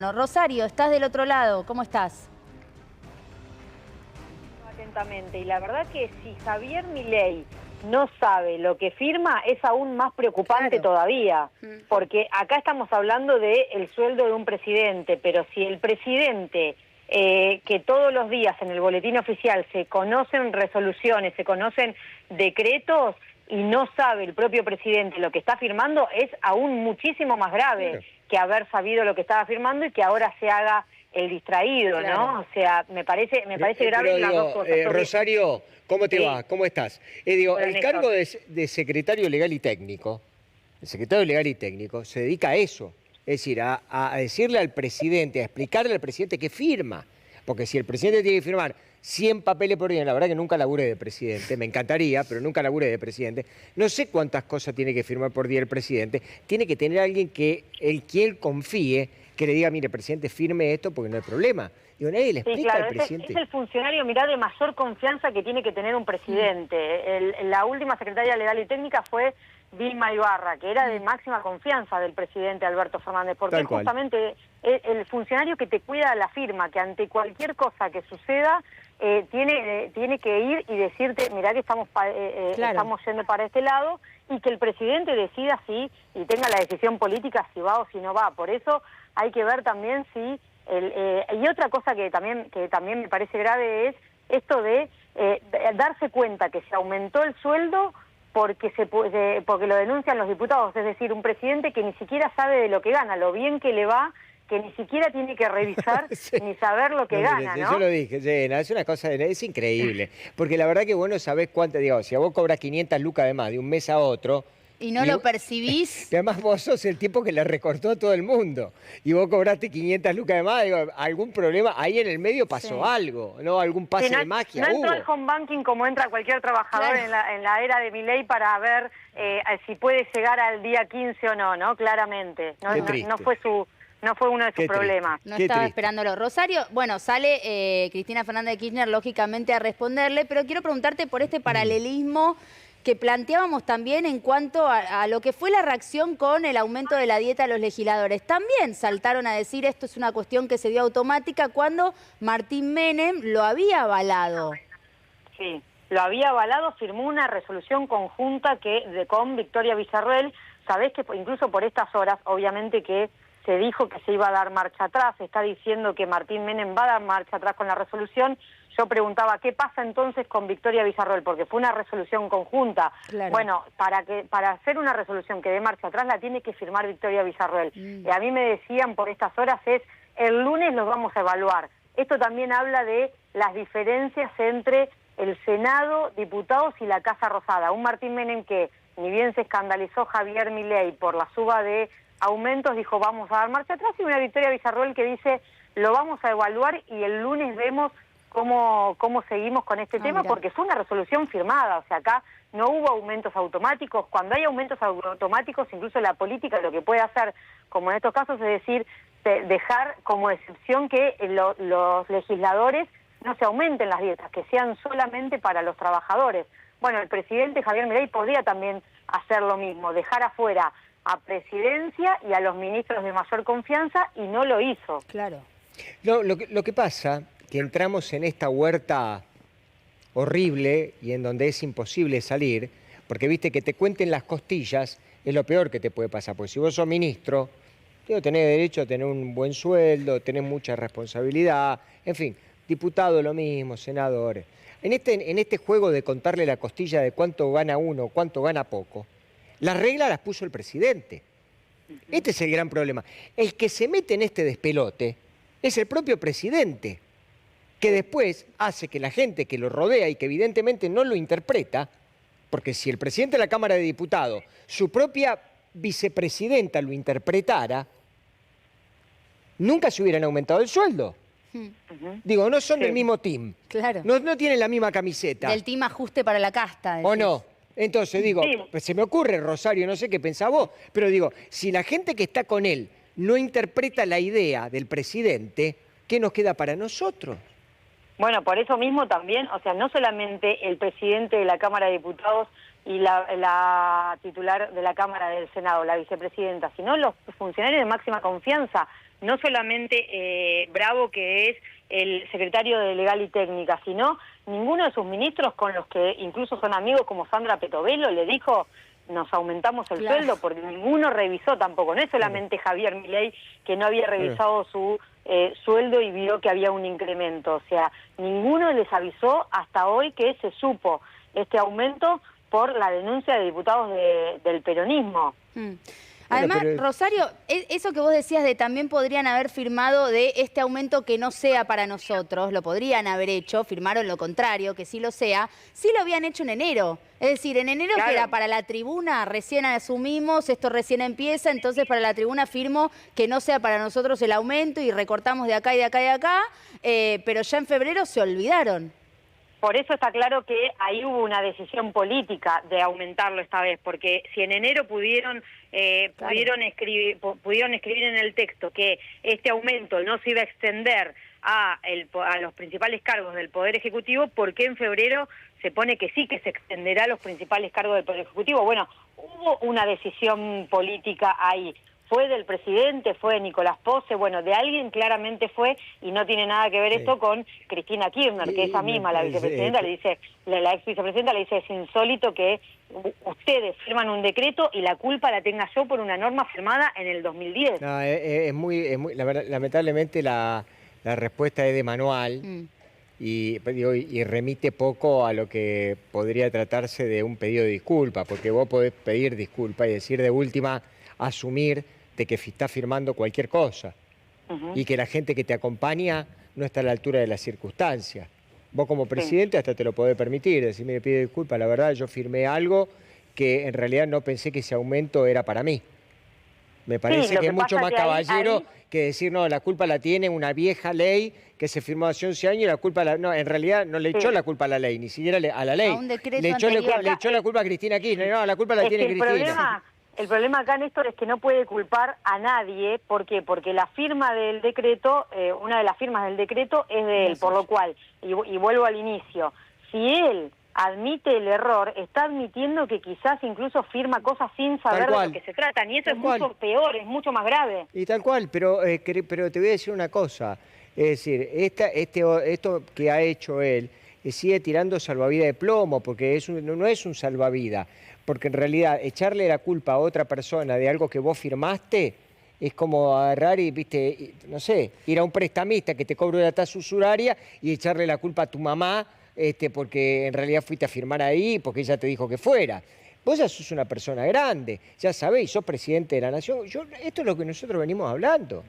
No, Rosario, estás del otro lado, ¿cómo estás? Atentamente, y la verdad que si Javier Milei no sabe lo que firma es aún más preocupante todavía, porque acá estamos hablando del sueldo de un presidente, pero si el presidente, que todos los días en el boletín oficial se conocen resoluciones, se conocen decretos, y no sabe el propio presidente lo que está firmando, es aún muchísimo más grave que haber sabido lo que estaba firmando y que ahora se haga el distraído, ¿no? O sea, me parece grave las dos cosas. Rosario, ¿cómo te Sí. va? ¿Cómo estás? Digo, Hola, el Néstor. cargo de secretario legal y técnico, el secretario legal y técnico se dedica a eso, es decir, a decirle al presidente, a explicarle al presidente qué firma, porque si el presidente tiene que firmar 100 papeles por día, la verdad que nunca labure de presidente, me encantaría, pero nunca labure de presidente, no sé cuántas cosas tiene que firmar por día el presidente, tiene que tener alguien que quien confíe, que le diga, mire, presidente, firme esto porque no hay problema. Digo, nadie le explica al presidente. Es el funcionario, mirá, de mayor confianza que tiene que tener un presidente. La última secretaria legal y técnica fue Vilma Ibarra, que era de máxima confianza del presidente Alberto Fernández, porque es justamente el funcionario que te cuida la firma, que ante cualquier cosa que suceda, tiene que ir y decirte, mirá que estamos yendo para este lado, y que el presidente decida si, y tenga la decisión política si va o si no va. Por eso hay que ver también si... y otra cosa que también me parece grave es esto de darse cuenta que se aumentó el sueldo porque lo denuncian los diputados, es decir, un presidente que ni siquiera sabe de lo que gana, lo bien que le va, que ni siquiera tiene que revisar ni saber lo que gana, ¿no? Yo lo dije, Llena, es una cosa, es increíble, porque la verdad que vos no sabés cuánto, digo, si a vos cobras 500 lucas de más de un mes a otro, ¿Y no lo percibís? y además vos sos el tipo que le recortó a todo el mundo. Y vos cobraste 500 lucas de más, digo, algún problema, ahí en el medio pasó algo, ¿no? Algún pase de magia no hubo. entró el home banking como entra cualquier trabajador en la era de Milei para ver si puede llegar al día 15 o no, ¿no? Claramente. No fue uno de sus problemas. No estaba esperándolo. Rosario, bueno, sale Cristina Fernández de Kirchner, lógicamente, a responderle, pero quiero preguntarte por este paralelismo que planteábamos también en cuanto a lo que fue la reacción con el aumento de la dieta de los legisladores. También saltaron a decir esto es una cuestión que se dio automática cuando Martín Menem lo había avalado. Sí, lo había avalado, firmó una resolución conjunta con Victoria Villarroel. Sabés que incluso por estas horas, obviamente que se dijo que se iba a dar marcha atrás, se está diciendo que Martín Menem va a dar marcha atrás con la resolución. Yo preguntaba, ¿qué pasa entonces con Victoria Villarroel? Porque fue una resolución conjunta. Claro. Bueno, para hacer una resolución que dé marcha atrás la tiene que firmar Victoria Villarroel. Y a mí me decían por estas horas el lunes los vamos a evaluar. Esto también habla de las diferencias entre el Senado, diputados y la Casa Rosada. Un Martín Menem que, ni bien se escandalizó Javier Milei por la suba de aumentos, dijo vamos a dar marcha atrás, y una Victoria Villarroel que dice lo vamos a evaluar y el lunes vemos cómo seguimos con este tema, porque fue una resolución firmada. O sea, acá no hubo aumentos automáticos. Cuando hay aumentos automáticos, incluso la política lo que puede hacer, como en estos casos, es decir, dejar como excepción que los legisladores no se aumenten las dietas, que sean solamente para los trabajadores. Bueno, el presidente Javier Milei podría también hacer lo mismo, dejar afuera a Presidencia y a los ministros de mayor confianza, y no lo hizo. Claro. No, lo que pasa, que entramos en esta huerta horrible y en donde es imposible salir, porque viste que te cuenten las costillas es lo peor que te puede pasar, porque si vos sos ministro, tenés derecho a tener un buen sueldo, tenés mucha responsabilidad, en fin, diputado lo mismo, senadores. En este juego de contarle la costilla de cuánto gana uno, cuánto gana poco, las reglas las puso el presidente. Este es el gran problema. El que se mete en este despelote es el propio presidente, que después hace que la gente que lo rodea y que evidentemente no lo interpreta, porque si el presidente de la Cámara de Diputados, su propia vicepresidenta lo interpretara, nunca se hubieran aumentado el sueldo. Digo, no son del mismo team. Claro. No tienen la misma camiseta. Del team ajuste para la casta. Decís. ¿O no? Entonces digo, pues se me ocurre, Rosario, no sé qué pensás vos, pero digo, si la gente que está con él no interpreta la idea del presidente, ¿qué nos queda para nosotros? Bueno, por eso mismo también, o sea, no solamente el presidente de la Cámara de Diputados y la titular de la Cámara del Senado, la vicepresidenta, sino los funcionarios de máxima confianza. no solamente Bravo, que es el secretario de Legal y Técnica, sino ninguno de sus ministros, con los que incluso son amigos, como Sandra Petovelo, le dijo: nos aumentamos el sueldo, porque ninguno revisó tampoco. No es solamente Javier Milei, que no había revisado su sueldo y vio que había un incremento. O sea, ninguno les avisó hasta hoy que se supo este aumento por la denuncia de diputados del peronismo. Además, Rosario, eso que vos decías de también podrían haber firmado de este aumento que no sea para nosotros, lo podrían haber hecho, firmaron lo contrario, que sí lo sea, sí lo habían hecho en enero. Es decir, en enero, claro, que era para la tribuna, recién asumimos, esto recién empieza, entonces para la tribuna firmo que no sea para nosotros el aumento y recortamos de acá y de acá y de acá, pero ya en febrero se olvidaron. Por eso está claro que ahí hubo una decisión política de aumentarlo esta vez, porque si en enero pudieron escribir en el texto que este aumento no se iba a extender a los principales cargos del Poder Ejecutivo, ¿por qué en febrero se pone que sí, que se extenderá a los principales cargos del Poder Ejecutivo? Bueno, hubo una decisión política ahí. Fue del presidente, fue de Nicolás Pose, bueno, de alguien claramente fue, y no tiene nada que ver esto con Cristina Kirchner, que esa misma, la vicepresidenta, le dice, la ex vicepresidenta le dice: es insólito que ustedes firman un decreto y la culpa la tenga yo por una norma firmada en el 2010. No, es muy la verdad, lamentablemente la respuesta es de manual. Y remite poco a lo que podría tratarse de un pedido de disculpa, porque vos podés pedir disculpa y decir de última, asumir de que estás firmando cualquier cosa y que la gente que te acompaña no está a la altura de las circunstancias. Vos como presidente hasta te lo podés permitir, decir: mire, pido disculpas, la verdad yo firmé algo que en realidad no pensé que ese aumento era para mí. Me parece que es mucho más caballero que decir: no, la culpa la tiene una vieja ley que se firmó hace 11 años y la culpa no, en realidad no le echó la culpa a la ley, ni siquiera a la ley. Le echó la culpa a Cristina Kirchner. No, la culpa la tiene Cristina. El problema acá, Néstor, es que no puede culpar a nadie. ¿Por qué? Porque la firma del decreto, una de las firmas del decreto es de él, por lo cual, y vuelvo al inicio, si él admite el error, está admitiendo que quizás incluso firma cosas sin saber de lo que se tratan, y eso es mucho peor, es mucho más grave. Y tal cual, pero te voy a decir una cosa, es decir, esto que ha hecho él sigue tirando salvavidas de plomo, porque no es un salvavidas, porque en realidad echarle la culpa a otra persona de algo que vos firmaste es como agarrar y, viste, no sé, ir a un prestamista que te cobre una tasa usuraria y echarle la culpa a tu mamá porque en realidad fuiste a firmar ahí, porque ella te dijo que fuera. Vos ya sos una persona grande, ya sabéis, sos presidente de la nación. Esto es lo que nosotros venimos hablando.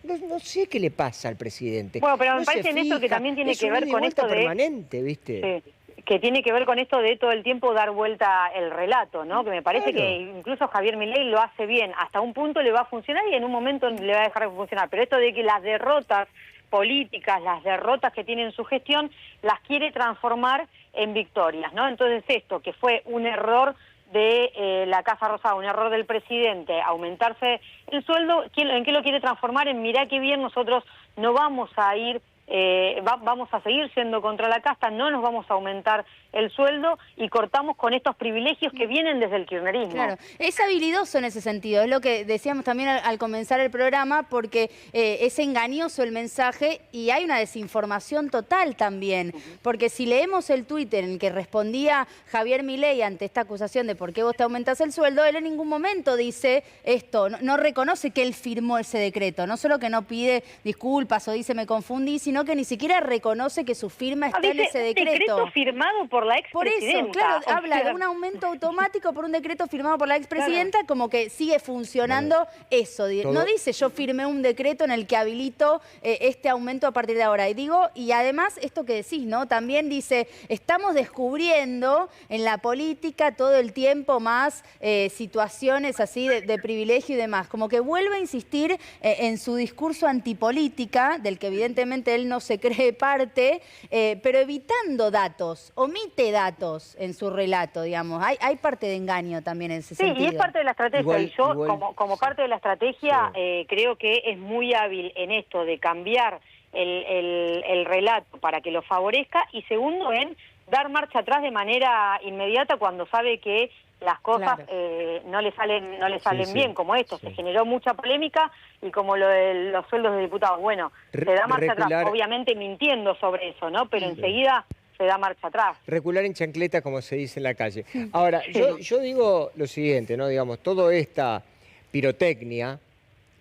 No sé qué le pasa al presidente. Bueno, pero me parece, Néstor, que también tiene que ver con esto permanente, ¿viste? Sí, que tiene que ver con esto de todo el tiempo dar vuelta el relato, ¿no? Que me parece que incluso Javier Milei lo hace bien. Hasta un punto le va a funcionar y en un momento le va a dejar de funcionar. Pero esto de que las derrotas políticas, las derrotas que tiene en su gestión, las quiere transformar en victorias, ¿no? Entonces esto, que fue un error de la Casa Rosada, un error del presidente, aumentarse el sueldo, ¿en qué lo quiere transformar? En mirá qué bien, nosotros no vamos a ir, vamos a seguir siendo contra la casta, no nos vamos a aumentar el sueldo y cortamos con estos privilegios que vienen desde el kirchnerismo. Claro, es habilidoso en ese sentido, es lo que decíamos también al comenzar el programa, porque es engañoso el mensaje y hay una desinformación total también, porque si leemos el Twitter en el que respondía Javier Milei ante esta acusación de por qué vos te aumentás el sueldo, él en ningún momento dice esto, no reconoce que él firmó ese decreto, no solo que no pide disculpas o dice me confundí, sino que ni siquiera reconoce que su firma está en ese decreto. Decreto firmado por la expresidenta. Por eso, claro, habla de un aumento automático por un decreto firmado por la expresidenta, como que sigue funcionando eso. No dice yo firmé un decreto en el que habilito este aumento a partir de ahora. Y además, esto que decís, ¿no? También dice, estamos descubriendo en la política todo el tiempo más situaciones así de privilegio y demás. Como que vuelve a insistir en su discurso antipolítica, del que evidentemente él no se cree parte, pero evitando datos, omite datos en su relato, digamos. Hay parte de engaño también en ese sentido. Sí, y es parte de la estrategia. Y yo, como parte de la estrategia, creo que es muy hábil en esto de cambiar el relato para que lo favorezca, y segundo, en dar marcha atrás de manera inmediata cuando sabe que las cosas no le salen bien, como esto. Se generó mucha polémica y como lo de los sueldos de diputados. Bueno, se da marcha atrás, obviamente mintiendo sobre eso, ¿no? Pero enseguida se da marcha atrás. Recular en chancleta, como se dice en la calle. Ahora, yo digo lo siguiente, ¿no? Digamos, toda esta pirotecnia,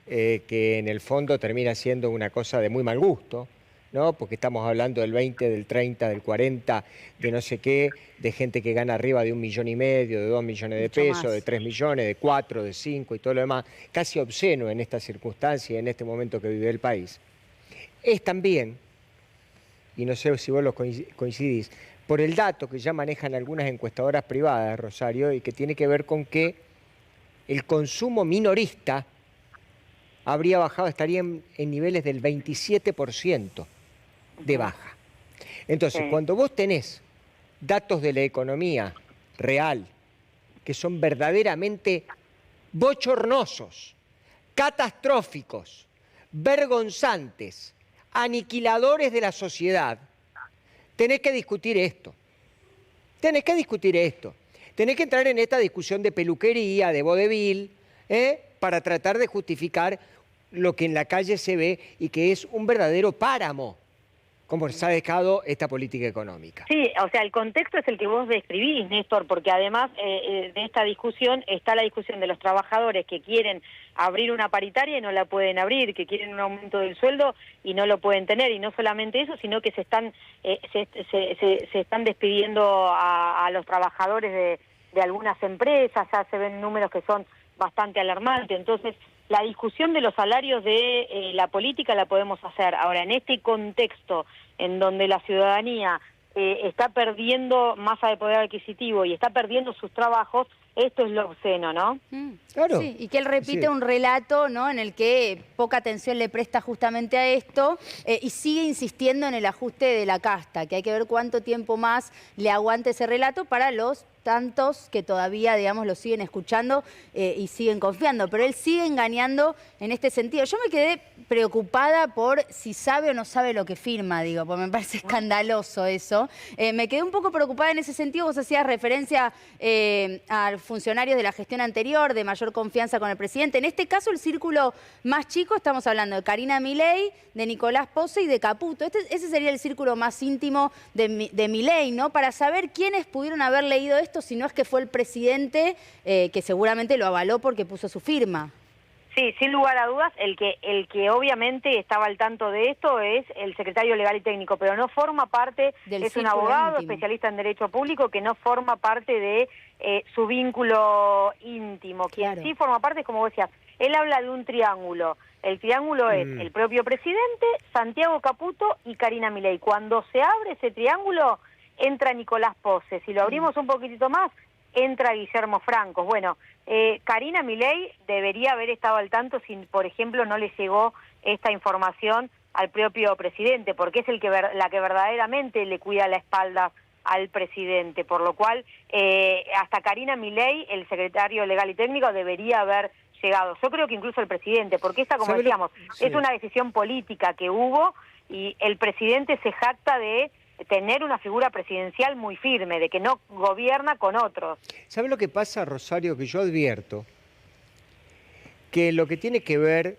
que en el fondo termina siendo una cosa de muy mal gusto, ¿no? Porque estamos hablando del 20, del 30, del 40, de no sé qué, de gente que gana arriba de 1,5 millones, de 2 millones de pesos, de 3 millones, de 4, de 5 y todo lo demás, casi obsceno en esta circunstancia y en este momento que vive el país. Es también, y no sé si vos lo coincidís, por el dato que ya manejan algunas encuestadoras privadas, Rosario, y que tiene que ver con que el consumo minorista habría bajado, estaría en niveles del 27% de baja. Entonces, cuando vos tenés datos de la economía real que son verdaderamente bochornosos, catastróficos, vergonzantes, aniquiladores de la sociedad, tenés que discutir esto. Tenés que discutir esto. Tenés que entrar en esta discusión de peluquería, de vodevil, para tratar de justificar lo que en la calle se ve y que es un verdadero páramo, como se ha dejado esta política económica. Sí, o sea, el contexto es el que vos describís, Néstor, porque además de esta discusión está la discusión de los trabajadores que quieren abrir una paritaria y no la pueden abrir, que quieren un aumento del sueldo y no lo pueden tener, y no solamente eso, sino que se están despidiendo a los trabajadores de algunas empresas, ya se ven números que son bastante alarmantes. Entonces, la discusión de los salarios de la política la podemos hacer. Ahora, en este contexto en donde la ciudadanía está perdiendo masa de poder adquisitivo y está perdiendo sus trabajos, esto es lo obsceno, ¿no? Claro. Sí, y que él repite un relato, ¿no?, en el que poca atención le presta justamente a esto y sigue insistiendo en el ajuste de la casta, que hay que ver cuánto tiempo más le aguante ese relato para los tantos que todavía, digamos, lo siguen escuchando y siguen confiando. Pero él sigue engañando en este sentido. Yo me quedé preocupada por si sabe o no sabe lo que firma, digo, porque me parece escandaloso eso. Me quedé un poco preocupada en ese sentido. Vos hacías referencia a funcionarios de la gestión anterior, de mayor confianza con el presidente. En este caso, el círculo más chico, estamos hablando de Karina Milei, de Nicolás Pose y de Caputo. Ese sería el círculo más íntimo de Milei, ¿no? Para saber quiénes pudieron haber leído esto, si no es que fue el presidente que seguramente lo avaló porque puso su firma. Sí, sin lugar a dudas, el que obviamente estaba al tanto de esto es el secretario legal y técnico, pero no forma parte, es un abogado especialista en derecho público que no forma parte de su vínculo íntimo. Quien sí forma parte es, como vos decías, él habla de un triángulo. El triángulo es el propio presidente, Santiago Caputo y Karina Milei. Cuando se abre ese triángulo, entra Nicolás Pose. Si lo abrimos un poquitito más, entra Guillermo Francos. Bueno, Karina Milei debería haber estado al tanto si, por ejemplo, no le llegó esta información al propio presidente, porque es la que verdaderamente le cuida la espalda al presidente, por lo cual hasta Karina Milei, el secretario legal y técnico, debería haber llegado. Yo creo que incluso el presidente, porque esta, como decíamos, es una decisión política que hubo y el presidente se jacta de tener una figura presidencial muy firme, de que no gobierna con otros. ¿Sabe lo que pasa, Rosario? Que yo advierto que lo que tiene que ver,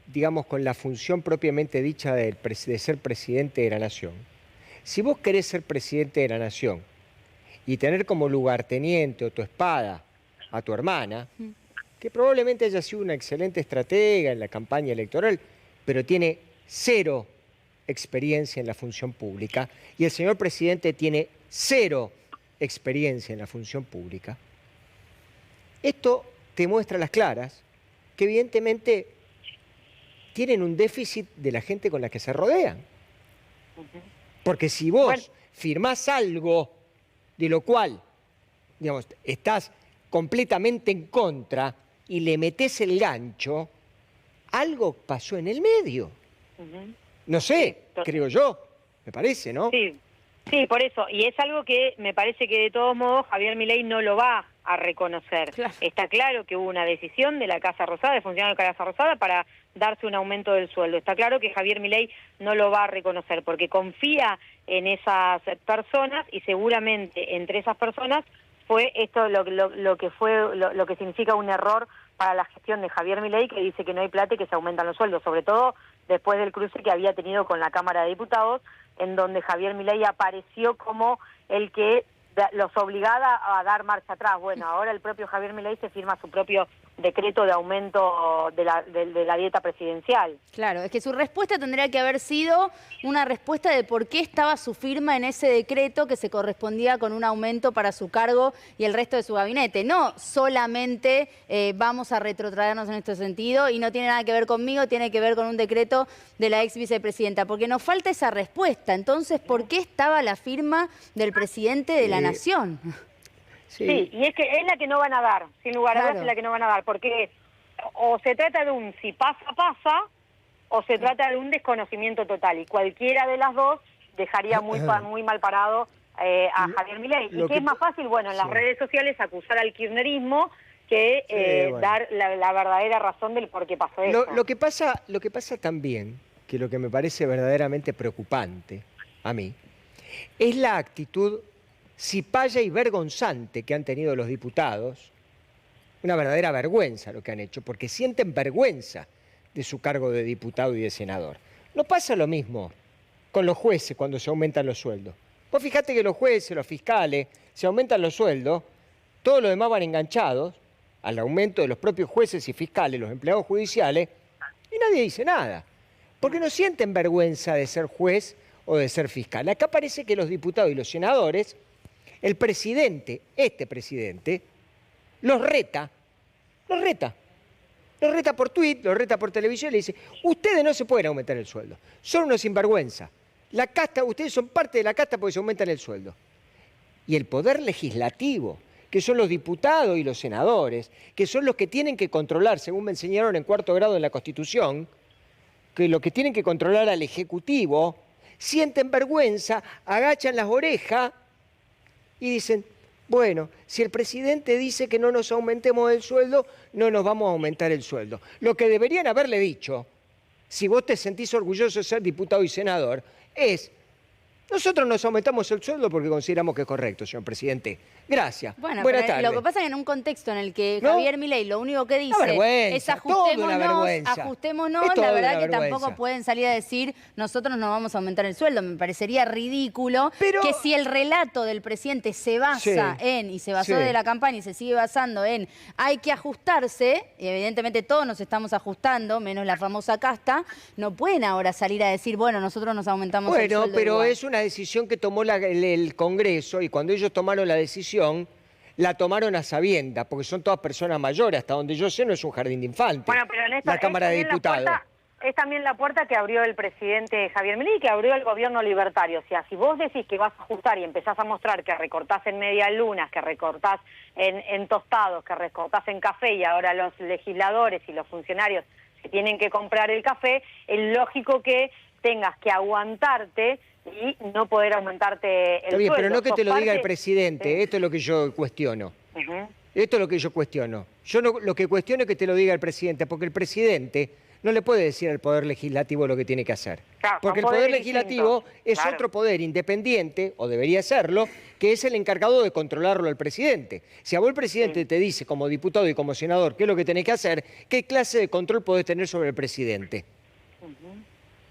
digamos, con la función propiamente dicha de ser presidente de la nación, si vos querés ser presidente de la nación y tener como lugarteniente o tu espada a tu hermana, que probablemente haya sido una excelente estratega en la campaña electoral, pero tiene cero experiencia en la función pública, y el señor presidente tiene cero experiencia en la función pública, esto te muestra a las claras que evidentemente tienen un déficit de la gente con la que se rodean. Porque si vos firmás algo de lo cual, digamos, estás completamente en contra y le metés el gancho, algo pasó en el medio. No sé, creo yo, me parece, ¿no? Sí, por eso. Y es algo que me parece que de todos modos Javier Milei no lo va a reconocer. Claro. Está claro que hubo una decisión de la Casa Rosada, de funcionarios de la Casa Rosada, para darse un aumento del sueldo. Está claro que Javier Milei no lo va a reconocer porque confía en esas personas, y seguramente entre esas personas fue esto lo que significa un error para la gestión de Javier Milei, que dice que no hay plata y que se aumentan los sueldos, sobre todo después del cruce que había tenido con la Cámara de Diputados, en donde Javier Milei apareció como el que los obligaba a dar marcha atrás. Bueno, ahora el propio Javier Milei se firma su propio decreto de aumento de la dieta presidencial. Claro, es que su respuesta tendría que haber sido una respuesta de por qué estaba su firma en ese decreto que se correspondía con un aumento para su cargo y el resto de su gabinete. No solamente vamos a retrotraernos en este sentido y no tiene nada que ver conmigo, tiene que ver con un decreto de la ex vicepresidenta, porque nos falta esa respuesta. Entonces, ¿por qué estaba la firma del presidente de la Nación? Sí, y es que es la que no van a dar, sin lugar a dudas es la que no van a dar, porque o se trata de un si pasa, pasa, o se trata de un desconocimiento total, y cualquiera de las dos dejaría muy mal parado a Javier Milei. ¿Y qué es más fácil? Bueno, en las redes sociales acusar al kirchnerismo que dar la verdadera razón del por qué pasó eso. Lo que pasa también, que lo que me parece verdaderamente preocupante a mí, es la actitud cipaya y vergonzante que han tenido los diputados, una verdadera vergüenza lo que han hecho, porque sienten vergüenza de su cargo de diputado y de senador. No pasa lo mismo con los jueces cuando se aumentan los sueldos. Vos fijate que los jueces, los fiscales, se aumentan los sueldos, todos los demás van enganchados al aumento de los propios jueces y fiscales, los empleados judiciales, y nadie dice nada, porque no sienten vergüenza de ser juez o de ser fiscal. Acá parece que los diputados y los senadores, el presidente, este presidente, los reta por tuit, los reta por televisión y le dice, ustedes no se pueden aumentar el sueldo, son unos sinvergüenza. La casta, ustedes son parte de la casta porque se aumentan el sueldo. Y el poder legislativo, que son los diputados y los senadores, que son los que tienen que controlar, según me enseñaron en 4º grado en la Constitución, que lo que tienen que controlar al Ejecutivo, sienten vergüenza, agachan las orejas y dicen, bueno, si el presidente dice que no nos aumentemos el sueldo, no nos vamos a aumentar el sueldo. Lo que deberían haberle dicho, si vos te sentís orgulloso de ser diputado y senador, es, nosotros nos aumentamos el sueldo porque consideramos que es correcto, señor presidente. Gracias. Bueno, buenas tardes. Lo que pasa es que en un contexto en el que ¿No? Javier Milei lo único que dice es ajustémonos, la verdad que tampoco pueden salir a decir nosotros no vamos a aumentar el sueldo. Me parecería ridículo que si el relato del presidente se basa y se basó de la campaña y se sigue basando en hay que ajustarse, y evidentemente todos nos estamos ajustando, menos la famosa casta, no pueden ahora salir a decir, bueno, nosotros nos aumentamos el sueldo. Bueno, pero igual. es una decisión que tomó el Congreso, y cuando ellos tomaron la decisión, la tomaron a sabiendas, porque son todas personas mayores, hasta donde yo sé no es un jardín de infantes. Bueno, pero en esta, la Cámara de Diputados. Es también la puerta que abrió el presidente Javier Milei, que abrió el gobierno libertario. O sea, si vos decís que vas a ajustar y empezás a mostrar que recortás en medialunas, que recortás en tostados, que recortás en café, y ahora los legisladores y los funcionarios se tienen que comprar el café, es lógico que tengas que aguantarte y no poder aumentarte el sueldo. Pero no que te lo diga el presidente, esto es lo que yo cuestiono. Esto es lo que yo cuestiono. Yo lo que cuestiono es que te lo diga el presidente, porque el presidente no le puede decir al Poder Legislativo lo que tiene que hacer. Claro, porque el Poder Legislativo es otro poder independiente, o debería serlo, que es el encargado de controlarlo al presidente. Si a vos el presidente te dice, como diputado y como senador, qué es lo que tenés que hacer, ¿qué clase de control podés tener sobre el presidente?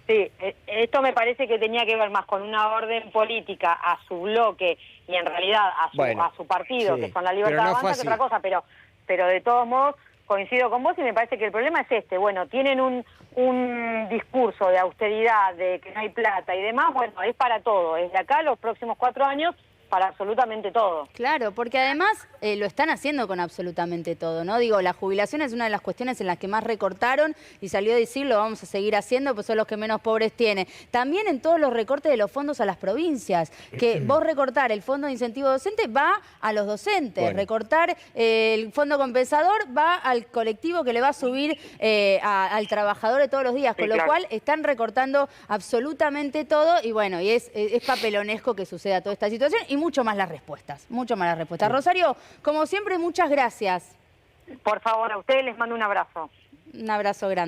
Sí, esto me parece que tenía que ver más con una orden política a su bloque y en realidad a su partido, que son la Libertad Avanza, que otra cosa, pero de todos modos coincido con vos y me parece que el problema es este. Bueno, tienen un discurso de austeridad, de que no hay plata y demás, bueno, es para todo, es de acá los próximos 4 años para absolutamente todo. Claro, porque además lo están haciendo con absolutamente todo, ¿no? Digo, la jubilación es una de las cuestiones en las que más recortaron y salió a decir lo vamos a seguir haciendo, pues son los que menos pobres tienen. También en todos los recortes de los fondos a las provincias, que vos recortar el fondo de incentivo docente va a los docentes, recortar el fondo compensador va al colectivo que le va a subir al trabajador de todos los días, con lo cual están recortando absolutamente todo y bueno, y es papelonesco que suceda toda esta situación y mucho más las respuestas, Rosario, como siempre, muchas gracias. Por favor, a ustedes les mando un abrazo. Un abrazo grande.